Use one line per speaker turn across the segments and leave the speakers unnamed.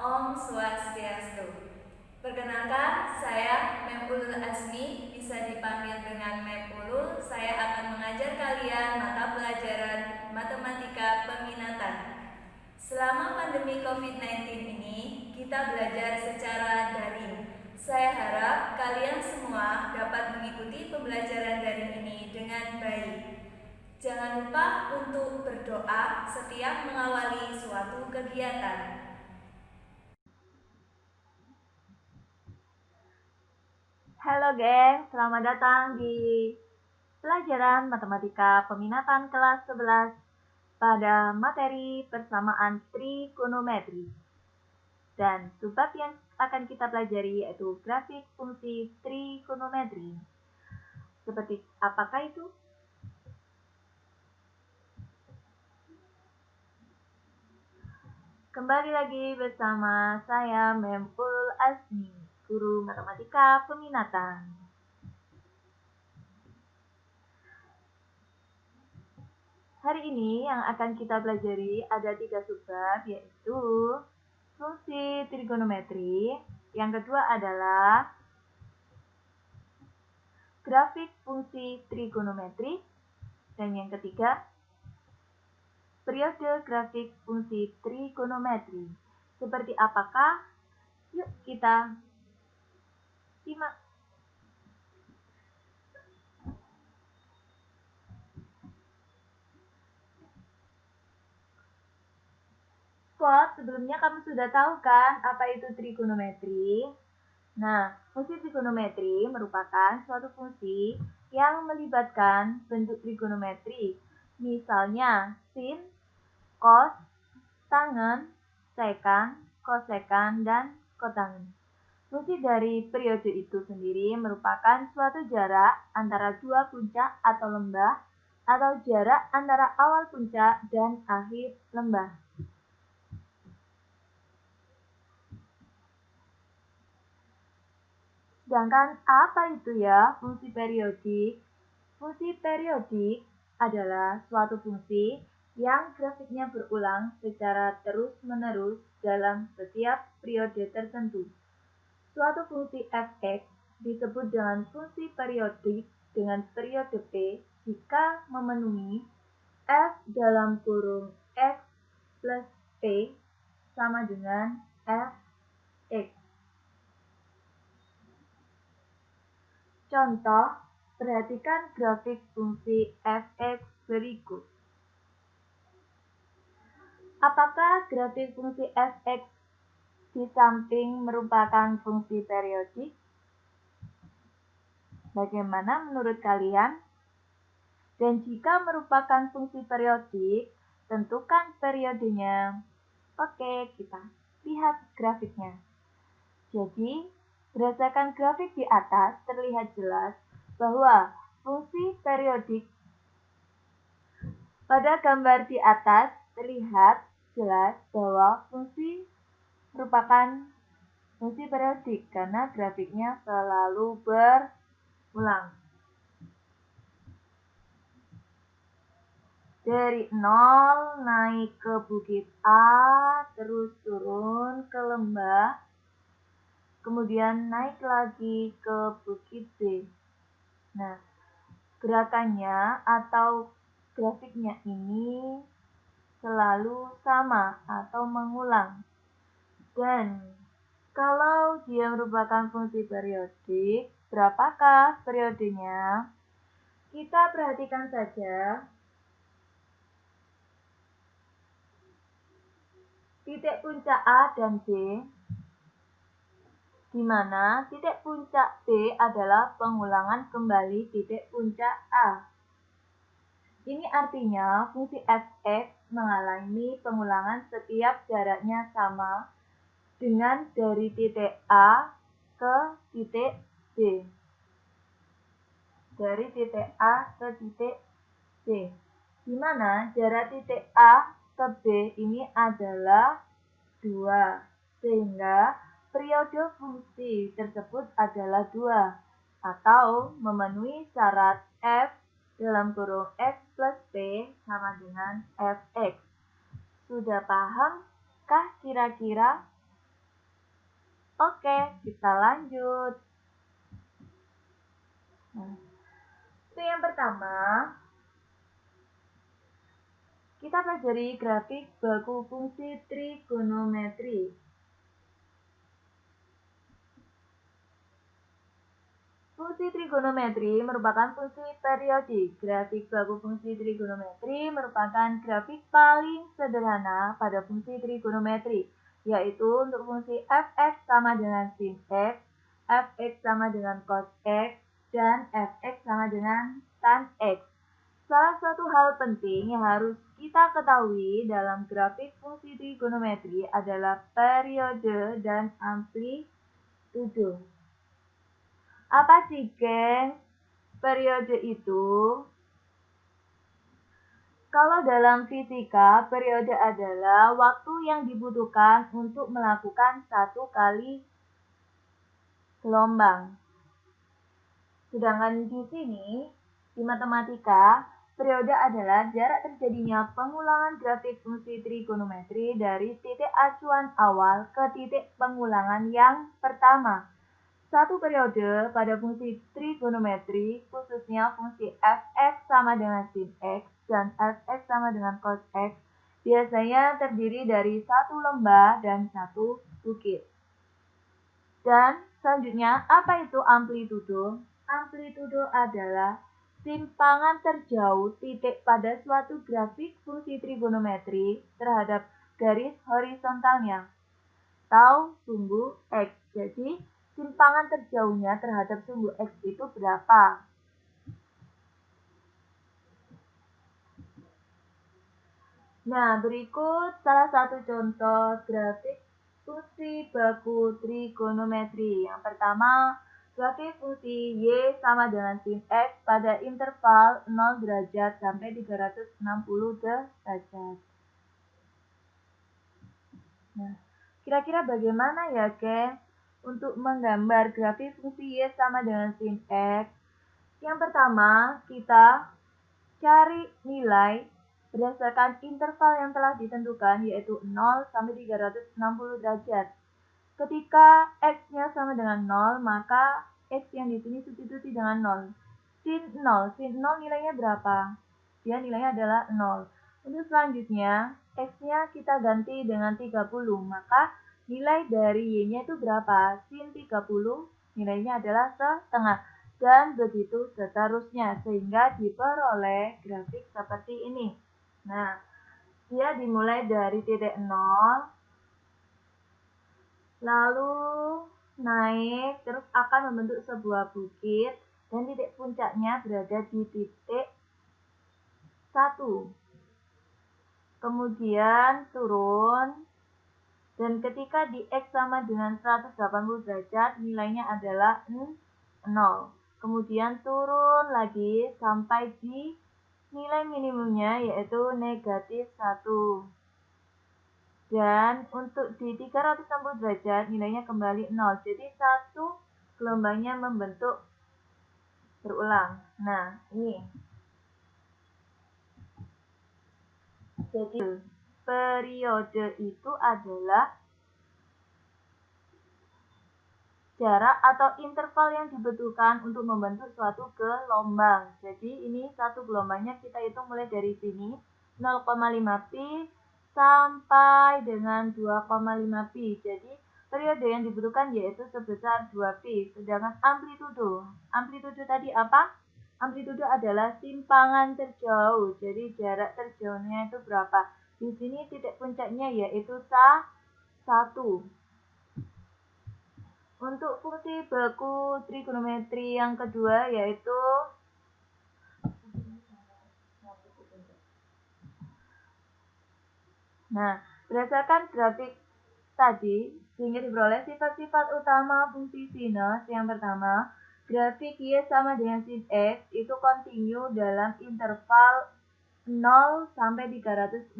Om Swastiastu. Perkenalkan, saya Mempulul Asmi, bisa dipanggil dengan Mempulul. Saya akan mengajar kalian mata pelajaran matematika peminatan. Selama pandemi COVID-19 ini, kita belajar secara daring. Saya harap kalian semua dapat mengikuti pembelajaran daring ini dengan baik. Jangan lupa untuk berdoa setiap mengawali suatu kegiatan.
Halo geng, selamat datang di pelajaran matematika peminatan kelas 11 pada materi persamaan trigonometri. Dan subbab yang akan kita pelajari yaitu grafik fungsi trigonometri. Seperti apakah itu? Kembali lagi bersama saya Mempul Asmi, guru matematika peminatan. Hari ini yang akan kita pelajari ada 3 subbab, yaitu fungsi trigonometri. Yang kedua adalah grafik fungsi trigonometri. Dan yang ketiga, periode grafik fungsi trigonometri. Seperti apakah? Yuk kita simak. Sebelumnya kamu sudah tahu kan apa itu trigonometri? Nah, fungsi trigonometri merupakan suatu fungsi yang melibatkan bentuk trigonometri. Misalnya sin, cos, tangen, sekant, kosekant, dan kotangen. Fungsi dari periode itu sendiri merupakan suatu jarak antara dua puncak atau lembah atau jarak antara awal puncak dan akhir lembah. Sedangkan apa itu ya fungsi periodik? Fungsi periodik adalah suatu fungsi yang grafiknya berulang secara terus-menerus dalam setiap periode tertentu. Suatu fungsi f(x) disebut dengan fungsi periodik dengan periode P jika memenuhi f dalam kurung x plus P sama dengan f(x). Contoh, perhatikan grafik fungsi f(x) berikut. Apakah grafik fungsi f(x) di samping merupakan fungsi periodik? Bagaimana menurut kalian? Dan jika merupakan fungsi periodik, tentukan periodenya. Oke, kita lihat grafiknya. Jadi, berdasarkan grafik di atas terlihat jelas bahwa fungsi periodik pada gambar di atas terlihat jelas bahwa fungsi merupakan fungsi periodik karena grafiknya selalu berulang. Dari 0 naik ke bukit A, terus turun ke lembah, kemudian naik lagi ke bukit B. Nah, gerakannya atau grafiknya ini selalu sama atau mengulang. Dan kalau dia merupakan fungsi periodik, berapakah periodenya? Kita perhatikan saja titik puncak A dan B, di mana titik puncak B adalah pengulangan kembali titik puncak A. Ini artinya fungsi f(x) mengalami pengulangan setiap jaraknya sama dengan dari titik A ke titik B. Dari titik A ke titik B. Di mana jarak titik A ke B ini adalah 2. Sehingga periode fungsi tersebut adalah 2 atau memenuhi syarat f dalam kurung x plus p sama dengan fx. Sudah pahamkah kira-kira? Oke, kita lanjut. Nah, itu yang pertama, kita pelajari grafik baku fungsi trigonometri. Fungsi trigonometri merupakan fungsi periodik. Grafik baku fungsi trigonometri merupakan grafik paling sederhana pada fungsi trigonometri, yaitu untuk fungsi f(x) sama dengan sin x, f(x) sama dengan cos x, dan f(x) sama dengan tan x. Salah satu hal penting yang harus kita ketahui dalam grafik fungsi trigonometri adalah periode dan amplitudo. Apa sih, geng? Periode itu, kalau dalam fisika, periode adalah waktu yang dibutuhkan untuk melakukan satu kali gelombang. Sedangkan di sini, di matematika, periode adalah jarak terjadinya pengulangan grafik fungsi trigonometri dari titik acuan awal ke titik pengulangan yang pertama. Satu periode pada fungsi trigonometri, khususnya fungsi f(x) sama dengan sin x dan f(x) sama dengan cos x, biasanya terdiri dari satu lembah dan satu bukit. Dan selanjutnya, apa itu amplitudo? Amplitudo adalah simpangan terjauh titik pada suatu grafik fungsi trigonometri terhadap garis horizontalnya, atau sumbu x. Jadi, simpangan terjauhnya terhadap sumbu x itu berapa? Nah, berikut salah satu contoh grafik fungsi baku trigonometri. Yang pertama, grafik fungsi y sama dengan sin x pada interval 0 derajat sampai 360 derajat. Nah, kira-kira bagaimana ya, geng, untuk menggambar grafik fungsi y sama dengan sin x? Yang pertama, kita cari nilai berdasarkan interval yang telah ditentukan, yaitu 0 sampai 360 derajat. Ketika x-nya sama dengan 0, maka x yang di sini substitusi dengan 0. Sin 0 nilainya berapa? Dia nilainya adalah 0. Untuk selanjutnya, x-nya kita ganti dengan 30, maka nilai dari y-nya itu berapa? Sin 30 nilainya adalah setengah. Dan begitu seterusnya, sehingga diperoleh grafik seperti ini. Nah, dia dimulai dari titik 0, lalu naik, terus akan membentuk sebuah bukit, dan titik puncaknya berada di titik 1. Kemudian turun, dan ketika di X sama dengan 180 derajat, nilainya adalah 0. Kemudian turun lagi sampai di nilai minimumnya, yaitu negatif 1. Dan untuk di 360 derajat, nilainya kembali 0. Jadi satu gelombangnya membentuk berulang. Nah, ini. Jadi periode itu adalah jarak atau interval yang dibutuhkan untuk membentuk suatu gelombang. Jadi ini satu gelombangnya kita hitung mulai dari sini 0,5 pi sampai dengan 2,5 pi. Jadi periode yang dibutuhkan yaitu sebesar 2 pi. Sedangkan amplitudo tadi apa? Amplitudo adalah simpangan terjauh. Jadi jarak terjauhnya itu berapa? Di sini titik puncaknya yaitu 1. Untuk fungsi baku trigonometri yang kedua yaitu berdasarkan grafik tadi, sehingga diperoleh sifat-sifat utama fungsi sinus. Yang pertama, grafik y sama dengan sin x itu kontinu dalam interval 0 sampai 360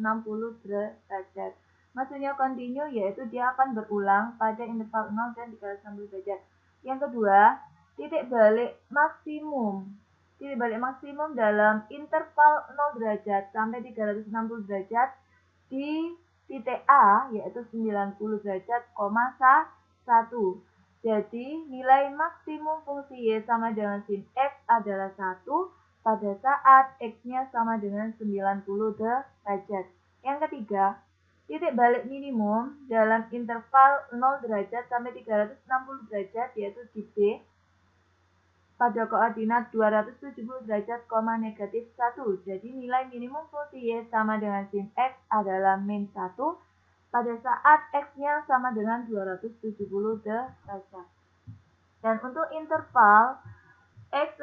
derajat. Maksudnya kontinu yaitu dia akan berulang pada interval 0 dan 360 derajat. Yang kedua, titik balik maksimum. Titik balik maksimum dalam interval 0 derajat sampai 360 derajat di titik A yaitu 90 derajat, 1. 1. Jadi, nilai maksimum fungsi y sama dengan sin x adalah 1 pada saat x-nya sama dengan 90 derajat. Yang ketiga, titik balik minimum dalam interval 0 derajat sampai 360 derajat yaitu di B pada koordinat 270 derajat, negatif 1. Jadi nilai minimum fungsi y sama dengan sin x adalah min 1 pada saat x-nya sama dengan 270 derajat. Dan untuk interval x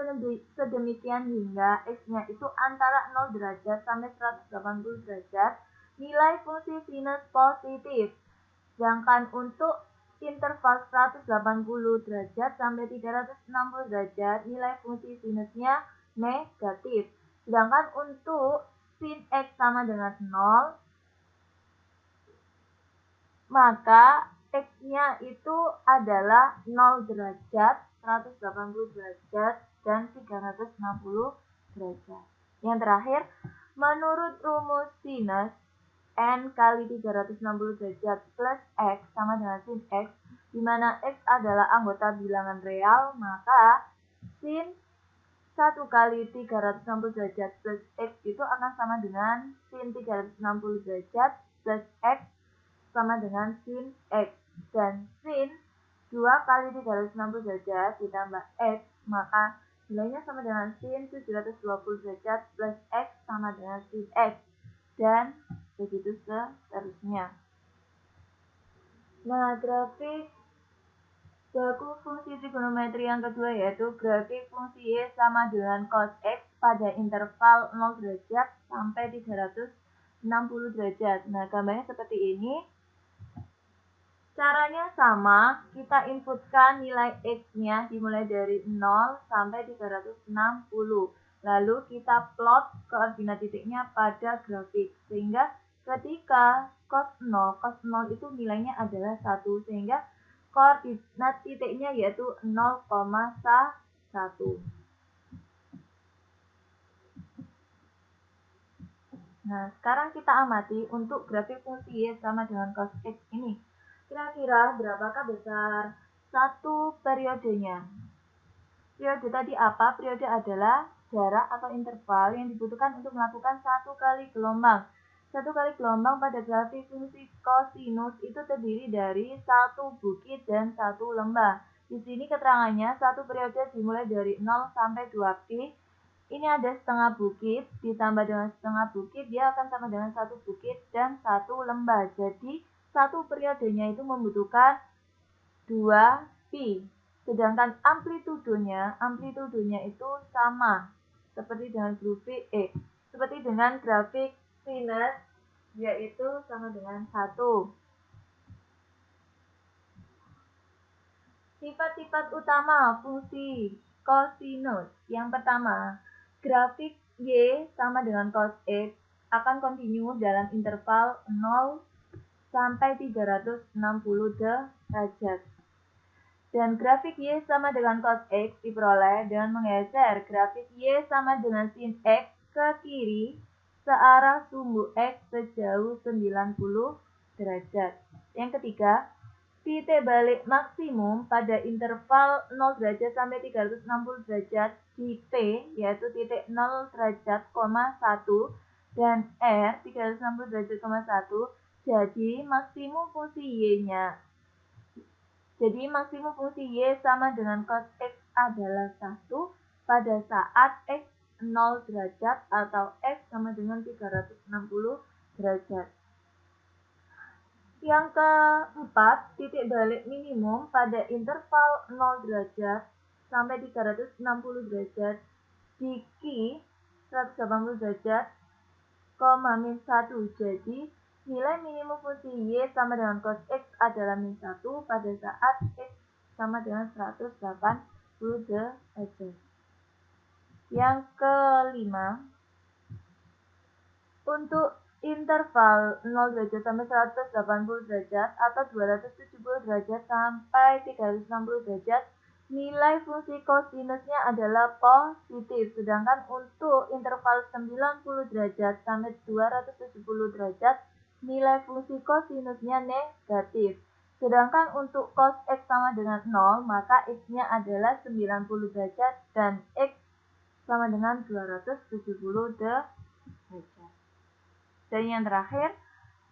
sedemikian hingga x-nya itu antara 0 derajat sampai 180 derajat, nilai fungsi sinus positif. Sedangkan untuk interval 180 derajat sampai 360 derajat, nilai fungsi sinusnya negatif. Sedangkan untuk sin x sama dengan 0, maka x-nya itu adalah 0 derajat, 180 derajat, dan 360 derajat. Yang terakhir, menurut rumus sinus n kali 360 derajat plus x sama dengan sin x, di mana x adalah anggota bilangan real, maka sin 1 kali 360 derajat plus x itu akan sama dengan sin 360 derajat plus x sama dengan sin x. Dan sin 2 kali 360 derajat ditambah x, maka nilainya sama dengan sin 720 derajat plus x sama dengan sin x. Dan begitu seterusnya. Nah, grafik baku fungsi trigonometri yang kedua yaitu grafik fungsi y sama dengan cos x pada interval 0 derajat sampai 360 derajat. Nah, gambarnya seperti ini. Caranya sama, kita inputkan nilai x-nya dimulai dari 0 sampai 360. Lalu kita plot koordinat titiknya pada grafik, sehingga ketika cos 0 itu nilainya adalah 1, sehingga koordinat titiknya yaitu 0,1. Nah, sekarang kita amati untuk grafik fungsi y sama dengan cos x ini. Kira-kira berapakah besar satu periodenya? Periode tadi apa? Periode adalah jarak atau interval yang dibutuhkan untuk melakukan satu kali gelombang. Satu kali gelombang pada grafik fungsi kosinus itu terdiri dari satu bukit dan satu lembah. Di sini keterangannya satu periode dimulai dari 0 sampai 2pi. Ini ada setengah bukit, ditambah dengan setengah bukit, dia akan sama dengan satu bukit dan satu lembah. Jadi satu periodenya itu membutuhkan 2pi. Sedangkan amplitudonya itu sama seperti dengan grafik sinus, yaitu sama dengan 1. Sifat-sifat utama fungsi kosinus. Yang pertama, grafik y sama dengan cos x akan kontinu dalam interval 0 sampai 360 derajat. Dan grafik y sama dengan cos x diperoleh dengan menggeser grafik y sama dengan sin x ke kiri searah sumbu x sejauh 90 derajat. Yang ketiga, titik balik maksimum pada interval 0 derajat sampai 360 derajat di P yaitu titik 0 derajat, 1 dan R 360 derajat, 1. Jadi maksimum fungsi y-nya. Jadi maksimum fungsi y sama dengan cos x adalah 1 pada saat x 0 derajat atau x sama dengan 360 derajat. Yang keempat, titik balik minimum pada interval 0 derajat sampai 360 derajat di Q 180 derajat, min 1. Jadi nilai minimum fungsi y sama dengan cos x adalah min 1 pada saat x sama dengan 180 derajat. Yang kelima, untuk interval 0 derajat sampai 180 derajat atau 270 derajat sampai 360 derajat, nilai fungsi kosinusnya adalah positif. Sedangkan untuk interval 90 derajat sampai 270 derajat, nilai fungsi kosinusnya negatif. Sedangkan untuk cos X sama dengan 0, maka X-nya adalah 90 derajat dan X sama dengan 270 derajat. Dan yang terakhir,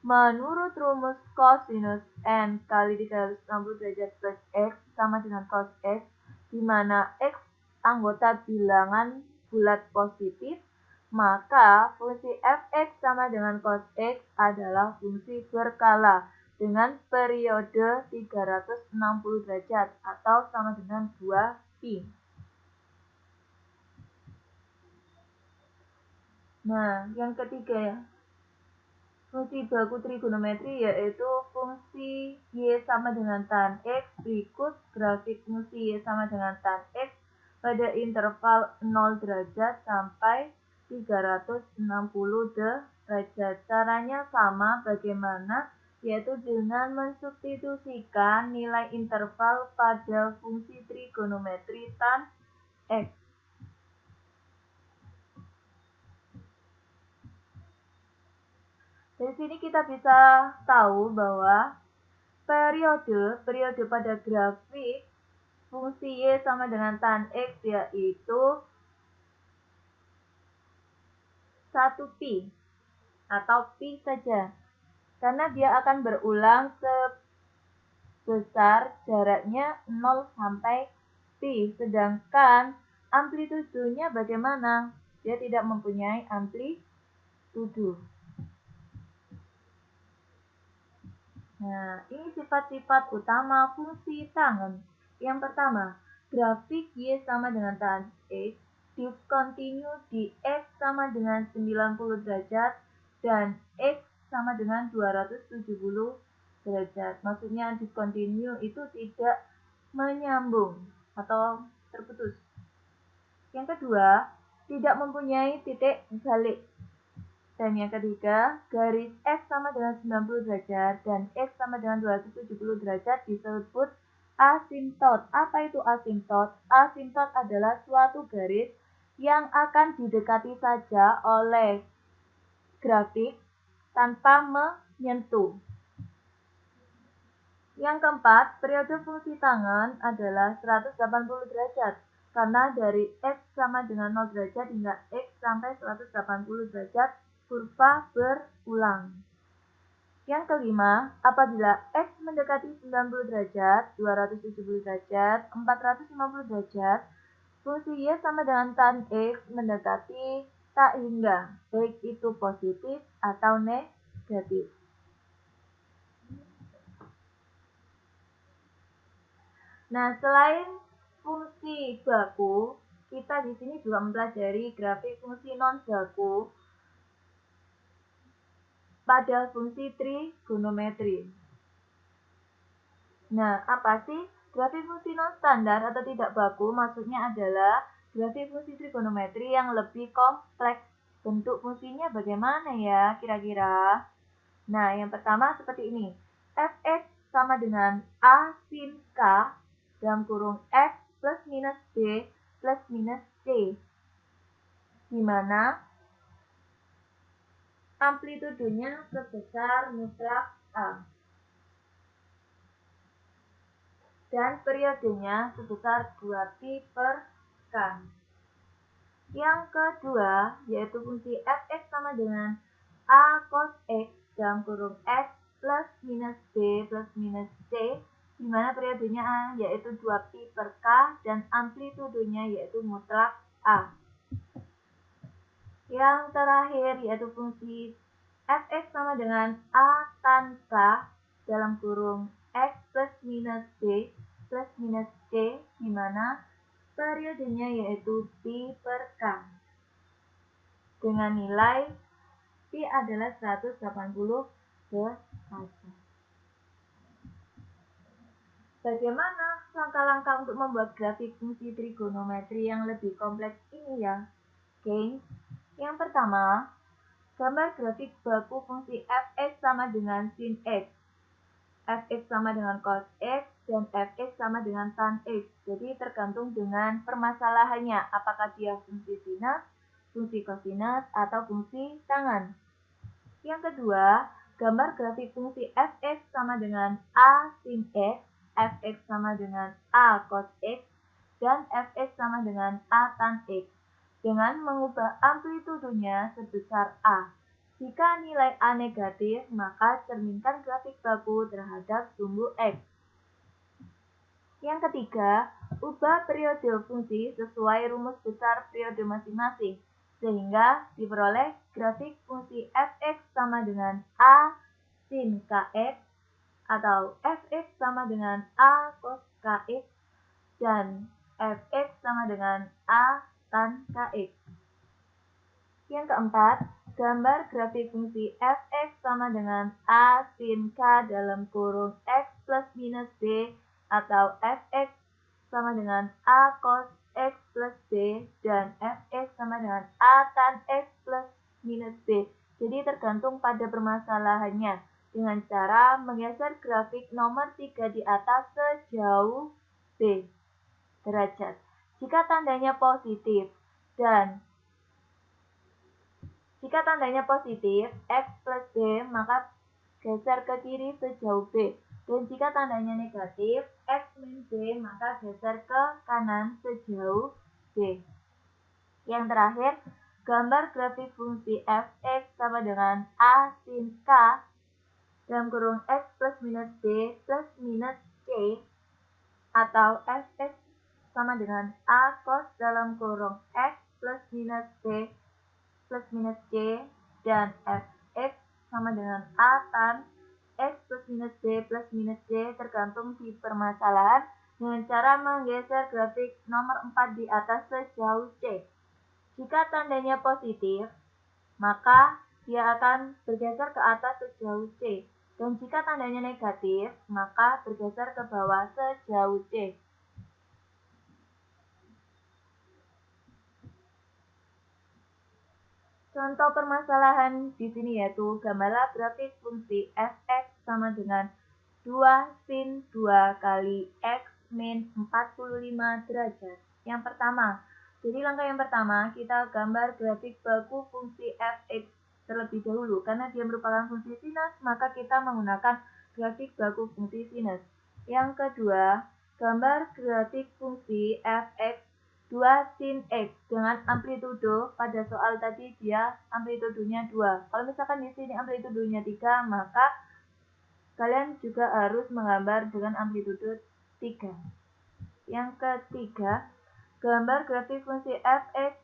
menurut rumus cosinus N kali 360 derajat plus X sama dengan cos X, di mana X anggota bilangan bulat positif, maka fungsi fx sama dengan cos X adalah fungsi berkala dengan periode 360 derajat atau sama dengan 2pi. Nah, yang ketiga ya, fungsi baku trigonometri yaitu fungsi Y sama dengan tan X. Berikut grafik fungsi Y sama dengan tan X pada interval 0 derajat sampai 360 derajat. Caranya sama bagaimana? Yaitu dengan mensubstitusikan nilai interval pada fungsi trigonometri tan X. Dari sini kita bisa tahu bahwa periode pada grafik fungsi Y sama dengan tan X yaitu 1pi atau pi saja. Karena dia akan berulang sebesar jaraknya 0 sampai pi. Sedangkan amplitudonya bagaimana? Dia tidak mempunyai amplitudo. Nah, ini sifat-sifat utama fungsi tangen. Yang pertama, grafik Y sama dengan tan X diskontinu di X sama dengan 90 derajat dan X sama dengan 270 derajat. Maksudnya diskontinu itu tidak menyambung atau terputus. Yang kedua, tidak mempunyai titik balik. Dan yang ketiga, garis X sama dengan 90 derajat dan X sama dengan 270 derajat disebut asimtot. Apa itu asimtot? Asimtot adalah suatu garis yang akan didekati saja oleh grafik tanpa menyentuh. Yang keempat, periode fungsi tangen adalah 180 derajat. Karena dari X sama dengan 0 derajat hingga X sampai 180 derajat kurva berulang. Yang kelima, apabila X mendekati 90 derajat, 270 derajat, 450 derajat, fungsi Y sama dengan tan X mendekati tak hingga, baik itu positif atau negatif. Nah, selain fungsi baku, kita di sini juga mempelajari grafik fungsi non baku pada fungsi trigonometri. Nah, apa sih grafik fungsi non standar atau tidak baku? Maksudnya adalah grafik fungsi trigonometri yang lebih kompleks. Bentuk fungsinya bagaimana ya kira-kira? Nah, yang pertama seperti ini. Fx sama dengan A sin K dalam kurung X plus minus B plus minus C. Di mana amplitudonya sebesar mutlak A. Dan periodenya sebesar 2pi per K. Yang kedua, yaitu fungsi fx sama dengan A cos X dalam kurung X plus minus B plus minus C, di mana periodenya A yaitu 2pi per K dan amplitudonya yaitu mutlak A. Yang terakhir yaitu fungsi fx sama dengan A tan K dalam kurung X plus minus B plus minus C, di mana periodenya yaitu pi per K. Dengan nilai pi adalah 180 derajat. Bagaimana langkah-langkah untuk membuat grafik fungsi trigonometri yang lebih kompleks ini ya? Oke. Yang pertama, gambar grafik baku fungsi fx sama dengan sin X. Fx sama dengan cos X dan fx sama dengan tan X. Jadi tergantung dengan permasalahannya, apakah dia fungsi sinus, fungsi kosinus, atau fungsi tangen. Yang kedua, gambar grafik fungsi f(x) sama dengan a sin x, f(x) sama dengan a cos x, dan f(x) sama dengan a tan x, dengan mengubah amplitudonya sebesar a. Jika nilai a negatif, maka cerminkan grafik baku terhadap sumbu x. Yang ketiga, ubah periode fungsi sesuai rumus besar periode masing-masing, sehingga diperoleh grafik fungsi f(x) sama dengan a sin kx, atau f(x) sama dengan a cos kx, dan f(x) sama dengan a tan kx. Yang keempat, gambar grafik fungsi f(x) sama dengan a sin k dalam kurung x plus minus b, atau f(x) sama dengan a cos x plus b, dan f(x) sama dengan a tan x plus minus b. Jadi tergantung pada permasalahannya, dengan cara menggeser grafik nomor 3 di atas sejauh b derajat. Jika tandanya positif, x plus b, maka geser ke kiri sejauh b. Dan jika tandanya negatif, x min b, maka geser ke kanan sejauh b. Yang terakhir, gambar grafik fungsi f(x) sama dengan a sin k dalam kurung x plus minus b plus minus c, atau f(x) sama dengan a cos dalam kurung x plus minus b plus minus c, dan f(x) sama dengan a tan x plus minus b plus minus c, tergantung di permasalahan, dengan cara menggeser grafik nomor 4 di atas sejauh c. Jika tandanya positif, maka dia akan bergeser ke atas sejauh c. Dan jika tandanya negatif, maka bergeser ke bawah sejauh c. Contoh permasalahan di sini yaitu gambarlah grafik fungsi f(x) sama dengan 2 sin 2 kali x min 45 derajat. Yang pertama, jadi langkah yang pertama kita gambar grafik baku fungsi f(x) terlebih dahulu. Karena dia merupakan fungsi sinus, maka kita menggunakan grafik baku fungsi sinus. Yang kedua, gambar grafik fungsi f(x) 2 sin x dengan amplitudo. Pada soal tadi dia amplitudonya 2. Kalau misalkan di sini amplitudonya 3, maka kalian juga harus menggambar dengan amplitudo 3. Yang ketiga, gambar grafik fungsi f(x)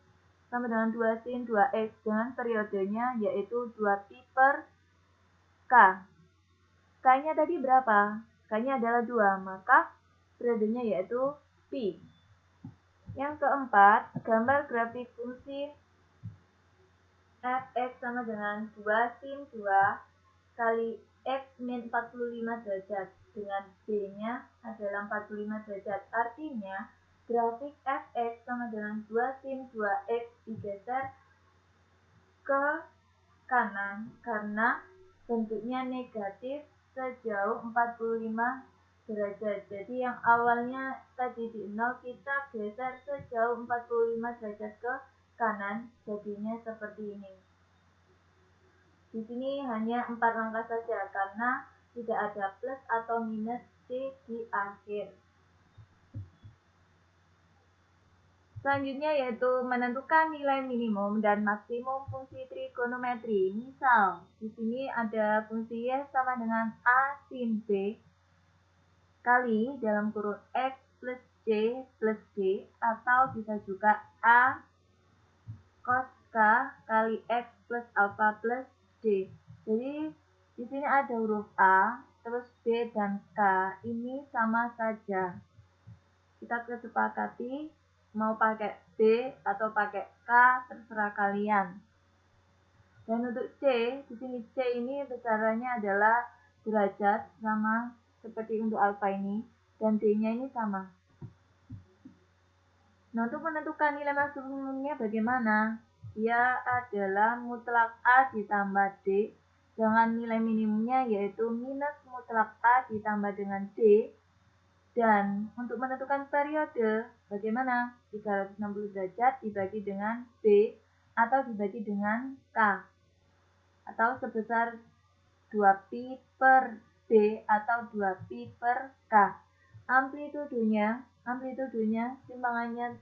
sama dengan 2 sin 2x dengan periodenya yaitu 2pi per k. K-nya tadi berapa? K-nya adalah 2, maka periodenya yaitu pi. Yang keempat, gambar grafik fungsi f(x) sama dengan 2 sin 2 kali x min 45 derajat, dengan b-nya adalah 45 derajat. Artinya, grafik f(x) sama dengan 2 sin 2x digeser ke kanan karena bentuknya negatif sejauh 45 derajat. Jadi yang awalnya tadi di 0, kita geser sejauh 45 derajat ke kanan, jadinya seperti ini. Di sini hanya 4 langkah saja karena tidak ada plus atau minus c di akhir. Selanjutnya yaitu menentukan nilai minimum dan maksimum fungsi trigonometri. Misal, di sini ada fungsi y sama dengan a sin b kali dalam kurung x plus c plus d, atau bisa juga a cos k kali x plus alpha plus d. Jadi di sini ada huruf a, terus b dan k, ini sama saja. Kita kesepakati mau pakai b atau pakai k, terserah kalian. Dan untuk c, di sini c ini besarannya adalah derajat sama seperti untuk alfa ini, dan d-nya ini sama. Nah, untuk menentukan nilai maksimumnya bagaimana? Dia adalah mutlak a ditambah d dengan nilai minimumnya yaitu minus mutlak a ditambah dengan d. Dan untuk menentukan periode bagaimana? 360 derajat dibagi dengan b atau dibagi dengan k, atau sebesar 2pi per D atau 2pi per K. Amplitudenya timbangannya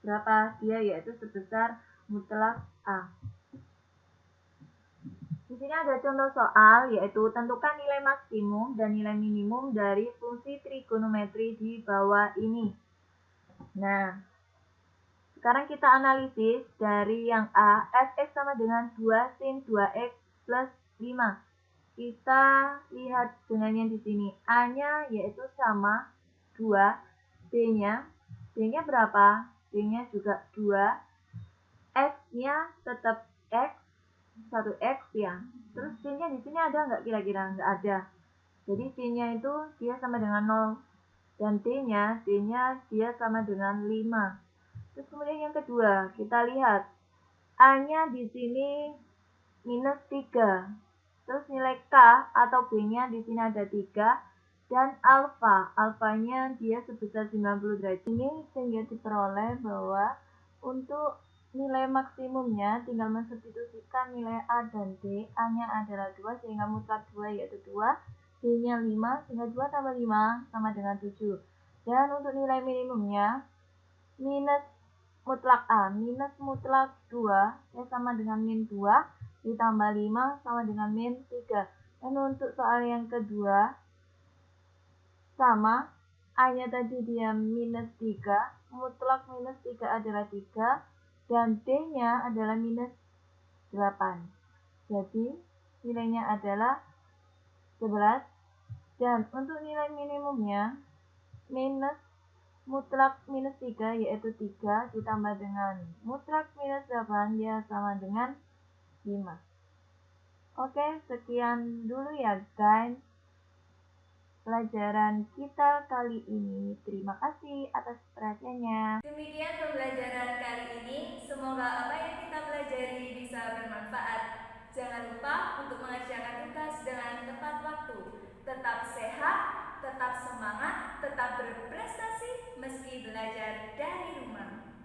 berapa? Dia yaitu sebesar mutlak A. Di sini ada contoh soal, yaitu tentukan nilai maksimum dan nilai minimum dari fungsi trigonometri di bawah ini. Nah, sekarang kita analisis dari yang A, fx sama dengan 2 sin 2x plus 5. Kita lihat dengan yang di sini. A-nya yaitu sama 2, B-nya berapa? B-nya juga 2, X-nya tetap X, 1x ya. Terus C-nya di sini ada nggak kira-kira? Nggak ada. Jadi C-nya itu dia sama dengan 0. Dan D-nya dia sama dengan 5. Terus kemudian yang kedua, kita lihat A-nya di sini minus 3. Terus nilai K atau B-nya di sini ada 3. Dan alfanya dia sebesar 90 derajat. Ini sehingga diperoleh bahwa untuk nilai maksimumnya tinggal mensubstitusikan nilai A dan D. A-nya adalah 2 sehingga mutlak 2 yaitu 2. D-nya 5 sehingga 2 tambah 5 sama dengan 7. Dan untuk nilai minimumnya minus mutlak A minus mutlak 2 ya sama dengan min 2 ditambah 5 sama dengan min 3. Dan untuk soal yang kedua sama, A-nya tadi dia minus 3, mutlak minus 3 adalah 3, dan D-nya adalah minus 8. Jadi nilainya adalah 11. Dan untuk nilai minimumnya minus mutlak minus 3 yaitu 3 ditambah dengan mutlak minus 8 ya sama dengan 5. Oke, sekian dulu ya guys pelajaran kita kali ini. Terima kasih atas perhatiannya.
Demikian pembelajaran kali ini. Semoga apa yang kita pelajari bisa bermanfaat. Jangan lupa untuk mengerjakan tugas dengan tepat waktu. Tetap sehat, tetap semangat, tetap berprestasi meski belajar dari rumah.